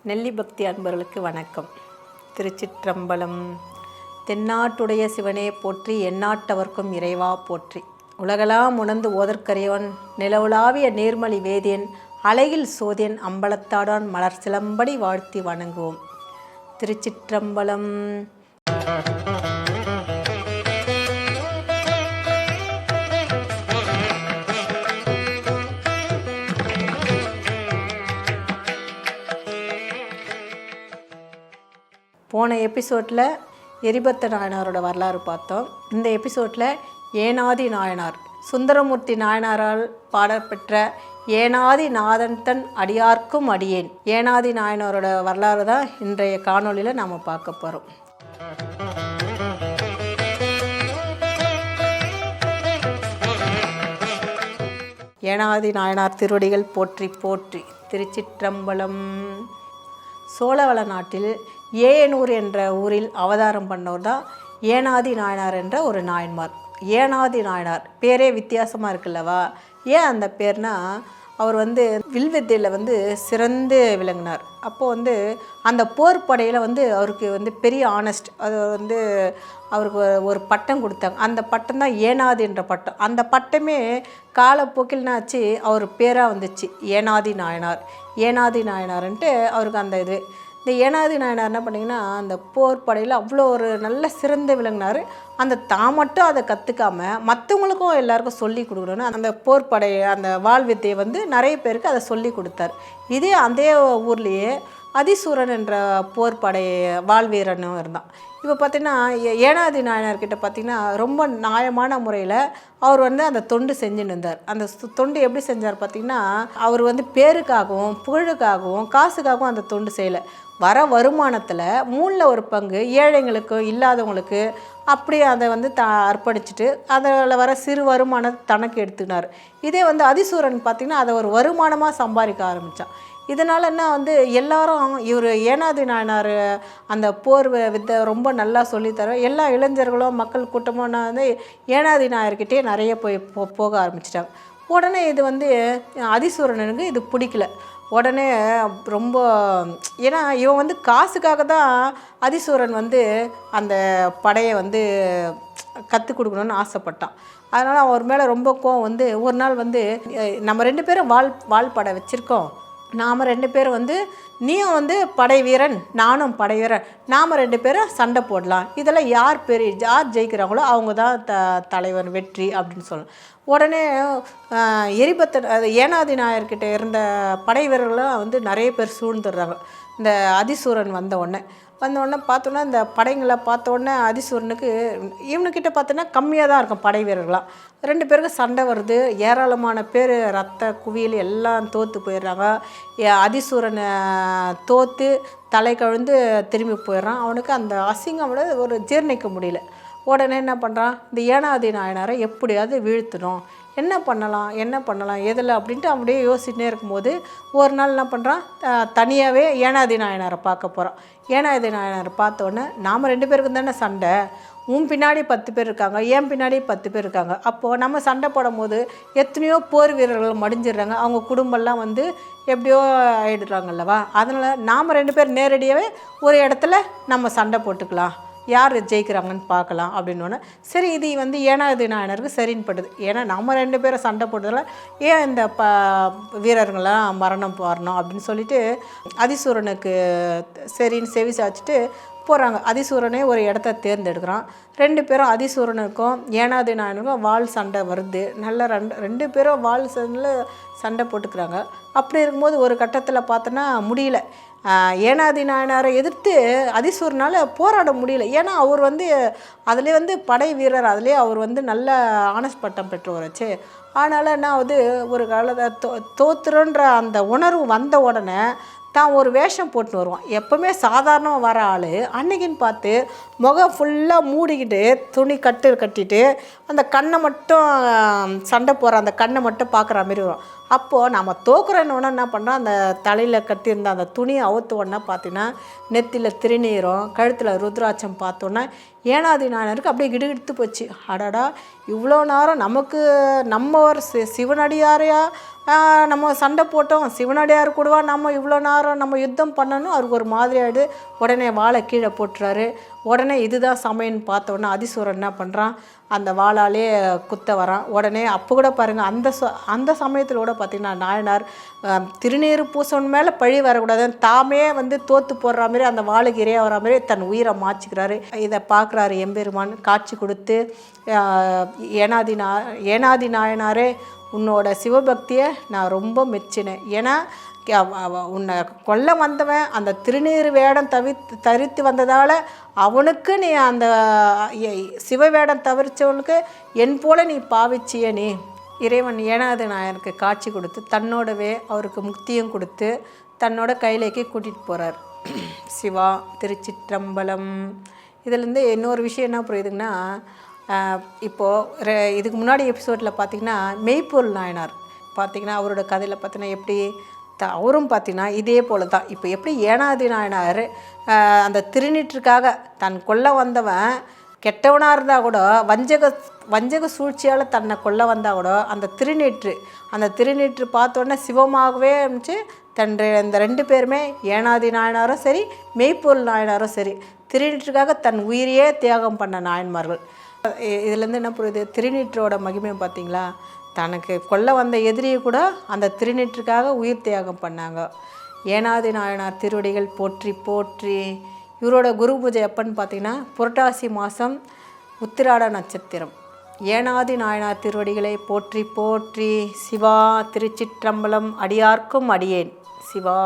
நெல்லி பக்தி அன்பர்களுக்கு வணக்கம். திருச்சிற்றம்பலம். தென்னாட்டுடைய சிவனே போற்றி, எந்நாட்டவர்க்கும் இறைவா போற்றி. உலகெல்லாம் உணர்ந்து ஓதற்கரியவன், நிலவுலாவிய நேர்மலி வேதியன், அலையில் சோதியன், அம்பலத்தாடான் மலர் சிலம்படி வாழ்த்தி வணங்குவோம். திருச்சிற்றம்பலம். போன எபிசோடில் எரிபத்த நாயனாரோட வரலாறு பார்த்தோம். இந்த எபிசோடில் ஏனாதி நாயனார், சுந்தரமூர்த்தி நாயனாரால் பாடப்பெற்ற ஏனாதி நாதன் தன் அடியார்க்கும் அடியேன், ஏனாதி நாயனாரோட வரலாறு தான் இன்றைய காணொளியில் நாம் பார்க்க போகிறோம். ஏனாதி நாயனார் திருவடிகள் போற்றி போற்றி. திருச்சிற்றம்பலம். சோழவள நாட்டில் ஏயனூர் என்ற ஊரில் அவதாரம் பண்ணவர் தான் ஏனாதி நாயனார் என்ற ஒரு நாயன்மார். ஏனாதி நாயனார் பேரே வித்தியாசமாக இருக்குல்லவா? ஏன் அந்த பேர்னா, அவர் வில்வித்தையில் சிறந்து விளங்கினார். அப்போது அந்த போர் படையில் அவருக்கு பெரிய ஆனஸ்ட், அது அவருக்கு ஒரு பட்டம் கொடுத்தாங்க. அந்த பட்டம் தான் ஏனாதி என்ற பட்டம். அந்த பட்டமே காலப்போக்கில்னாச்சு அவர் பேராக வந்துச்சு, ஏனாதி நாயனார். ஏனாதி நாயனார்ன்ட்டு அவருக்கு அந்த இந்த ஏனாதி நாயனார் என்ன பண்ணிங்கன்னா, அந்த போர் படையில் அவ்வளோ ஒரு நல்ல சிறந்து விளங்கினார். அந்த தான் மட்டும் அதை கற்றுக்காமல் மற்றவங்களுக்கும் எல்லாருக்கும் சொல்லி கொடுக்கணுன்னு அந்த போர் படை அந்த வாழ்வித்தையை நிறைய பேருக்கு அதை சொல்லி கொடுத்தார். அதே ஊர்லேயே அதிசூரன் என்ற போர் படை வாழ்வீரனும் இருந்தான். இப்போ பார்த்திங்கன்னா ஏனாதி நாயனார்கிட்ட பார்த்திங்கன்னா ரொம்ப நியாயமான முறையில் அவர் அந்த தொண்டு செஞ்சுன்னு இருந்தார். அந்த தொண்டு எப்படி செஞ்சார் பார்த்திங்கன்னா, அவர் பேருக்காகவும் புகழுக்காகவும் காசுக்காகவும் அந்த தொண்டு செய்யலை. வர வருமானத்தில் 3ல் 1 பங்கு ஏழைங்களுக்கு இல்லாதவங்களுக்கு அப்படியே அதை அர்ப்பணிச்சுட்டு அதில் வர சிறு வருமானத்தை தனக்கு எடுத்துக்கினார். இதே அதிசூரன் பார்த்திங்கன்னா அதை ஒரு வருமானமாக சம்பாதிக்க ஆரம்பித்தான். இதனால் என்ன எல்லாரும் இவர் ஏனாதி நாயனார் அந்த போர் வித்தை ரொம்ப நல்லா சொல்லித்தர எல்லா இளைஞர்களும் மக்கள் கூட்டமும் ஏனாதி நாயர்கிட்டே நிறைய போக ஆரம்பிச்சிட்டாங்க. உடனே இது அதிசூரனுக்கு இது பிடிக்கல. உடனே ரொம்ப, ஏன்னா இவன் காசுக்காக தான் அதிசூரன் அந்த படையை கற்றுக் கொடுக்கணுன்னு ஆசைப்பட்டான். அதனால் அவர் மேலே ரொம்ப கோவம் ஒரு நாள் நம்ம 2 பேரும் வால் படை வச்சுருக்கோம், நாம் 2 பேரும் நீயும் படை வீரன், நானும் படை வீரன், நாம் 2 பேரும் சண்டை போடலாம், இதெல்லாம் யார் ஜெயிக்கிறாங்களோ அவங்க தான் தலைவன் வெற்றி அப்படின்னு சொல்லலாம். உடனே எரிபத்த ஏனாதி நாயர்கிட்ட இருந்த படை வீரர்களும் நிறைய பேர் சூழ்ந்துடுறாங்க. இந்த அதிசூரன் வந்த உடனே பார்த்தோன்னா இந்த படைங்களை பார்த்தோன்னே அதிசூரனுக்கு இவனுக்கிட்ட பார்த்தோன்னா கம்மியாக தான் இருக்கும் படை வீரர்களாம். 2 பேருக்கும் சண்டை வருது. ஏராளமான பேர் ரத்த குவியல் எல்லாம் தோற்று போயிடுறாங்க. அதிசூரனை தோற்று தலை கவிழ்ந்து திரும்பி போயிடுறான். அவனுக்கு அந்த அசிங்கம் ஒரு ஜீர்ணிக்க முடியல. உடனே என்ன பண்ணுறான், இந்த ஏனாதி நாயனாரை எப்படியாவது வீழ்த்தணும், என்ன பண்ணலாம் எதில் அப்படின்ட்டு அப்படியே யோசிச்சுட்டே இருக்கும்போது ஒரு நாள் என்ன பண்ணுறான், தனியாகவே ஏனாதி நாயனாரை பார்க்க போகிறான். ஏனாதி நாயனாரை பார்த்தோன்னே, நாம் 2 பேருக்கு தானே சண்டை, உன் பின்னாடி 10 பேர் இருக்காங்க, என் பின்னாடி 10 பேர் இருக்காங்க, அப்போது நம்ம சண்டை போடும் போது எத்தனையோ போர் வீரர்கள் மடிஞ்சிடுறாங்க, அவங்க குடும்பம்லாம் எப்படியோ ஆகிடுறாங்கல்லவா. அதனால் நாம் 2 பேர் நேரடியாகவே ஒரு இடத்துல நம்ம சண்டை போட்டுக்கலாம், யார் ஜெயிக்கிறாங்கன்னு பார்க்கலாம் அப்படின்னோடனே, சரி இது ஏனாதி நாயனருக்கு சரின்னு படுது. ஏன்னா நம்ம 2 பேரும் சண்டை போட்டதில் ஏன் இந்த வீரர்களெலாம் மரணம் வரணும் அப்படின்னு சொல்லிட்டு அதிசூரனுக்கு சரின்னு செவி சாய்ச்சிட்டு போகிறாங்க. அதிசூரனே ஒரு இடத்த தேர்ந்தெடுக்கிறான். 2 பேரும் அதிசூரனுக்கும் ஏனாதி நாயனுக்கும் வாள் சண்டை வருது. நல்ல 2 பேரும் வாள் சண்டை போட்டுக்கிறாங்க. அப்படி இருக்கும்போது ஒரு கட்டத்தில் பார்த்தோன்னா முடியல, ஏனாதி நாயனாரை எதிர்த்து அதிசூரனால் போராட முடியல. ஏன்னா அவர் அதிலே படை வீரர், அதிலே அவர் நல்ல ஆனஸ்ட் பட்டம் பெற்றவராச்சு. அதனால் என்ன ஒரு காலத்தை தோத்துறன்ற அந்த உணர்வு வந்த உடனே தான் ஒரு வேஷம் போட்டு வருவான். எப்போவுமே சாதாரணமாக வர ஆள் அன்னைக்குன்னு பார்த்து முகம் ஃபுல்லாக மூடிக்கிட்டு துணி கட்டிட்டு அந்த கண்ணை மட்டும் சண்டை போகிற அந்த கண்ணை மட்டும் பார்க்குற மாதிரி வரும். அப்போது நம்ம தோக்குறன்னு என்ன பண்ணுறோம், அந்த தலையில் கட்டியிருந்த அந்த துணியை அவுத்து உடனே பார்த்தீங்கன்னா நெத்தியில் திருநீரும் கழுத்தில் ருத்ராட்சம் பார்த்தோன்னே ஏனாதி நாயனருக்கு அப்படியே கிடுகிடுத்து போச்சு. அடடா, இவ்வளோ நேரம் நமக்கு நம்ம ஒரு சிவனடியாரையா நம்ம சண்டை போட்டோம், சிவனடியார் கூடவா நம்ம இவ்வளோ நேரம் நம்ம யுத்தம் பண்ணணும், அவருக்கு ஒரு மாதிரி ஆகிடுது. உடனே வாளை கீழே போட்டுறாரு. உடனே இதுதான் சமயம்னு பார்த்த உடனே அதிசூரன் என்ன பண்ணுறான், அந்த வாளாலே குத்த வரான். உடனே அப்போ கூட பாருங்கள், அந்த சமயத்தில் கூட பார்த்திங்கன்னா நாயனார் திருநீறு பூசவன் மேலே பழி வரக்கூடாதுன்னு தாமே தோற்று போடுற மாதிரி அந்த வாளுக்கு இரையாக வர மாதிரி தன் உயிரை மாச்சிக்கிறாரு. இதை பார்க்குறாரு எம்பெருமான் காட்சி கொடுத்து, ஏனாதி நாயனாரே உன்னோட சிவபக்தியை நான் ரொம்ப மெச்சினேன். ஏன்னா உன்னை கொல்ல வந்தவன் அந்த திருநீர் வேடம் தரித்து வந்ததால் அவனுக்கு நீ அந்த சிவ வேடம் தவிர்த்தவனுக்கு என் போல நீ பாவிச்சிய நீ. இறைவன் ஏனாதி நாயனுக்கு காட்சி கொடுத்து தன்னோடவே அவருக்கு முக்தியும் கொடுத்து தன்னோட கையிலேக்கு கூட்டிகிட்டு போகிறார். சிவா திருச்சிற்றம்பலம். இதுலேருந்து இன்னொரு விஷயம் என்ன புரியுதுங்கன்னா, இப்போது இதுக்கு முன்னாடி எபிசோடில் பார்த்திங்கன்னா மெய்ப்பொருள் நாயனார் பார்த்திங்கன்னா அவரோட கதையில் பார்த்திங்கன்னா எப்படி அவரும் பார்த்திங்கன்னா இதே போல் தான். இப்போ எப்படி ஏனாதி நாயனார் அந்த திருநீற்றுக்காக தன் கொல்ல வந்தவன் கெட்டவனாக இருந்தால் கூட வஞ்சக சூழ்ச்சியால் தன்னை கொல்ல வந்தால் கூட அந்த திருநீற்று பார்த்தோன்னே சிவமாகவே இருந்துச்சு. இந்த 2 பேருமே ஏனாதி நாயனாரும் சரி மெய்ப்பொருள் நாயனாரும் சரி திருநீற்றுக்காக தன் உயிரையே தியாகம் பண்ண நாயன்மார்கள். இதுலேருந்து என்ன புரியுது, திருநீற்றோட மகிமையை பார்த்திங்களா, தனக்கு கொல்ல வந்த எதிரியை கூட அந்த திருநீற்றுக்காக உயிர் தியாகம் பண்ணாங்க. ஏனாதி நாயனார் திருவடிகள் போற்றி போற்றி. இவரோட குரு பூஜை எப்போன்னு பார்த்திங்கன்னா புரட்டாசி மாதம் உத்திராட நட்சத்திரம். ஏனாதி நாயனார் திருவடிகளை போற்றி போற்றி. சிவா திருச்சிற்றம்பலம். அடியார்க்கும் அடியேன். சிவா.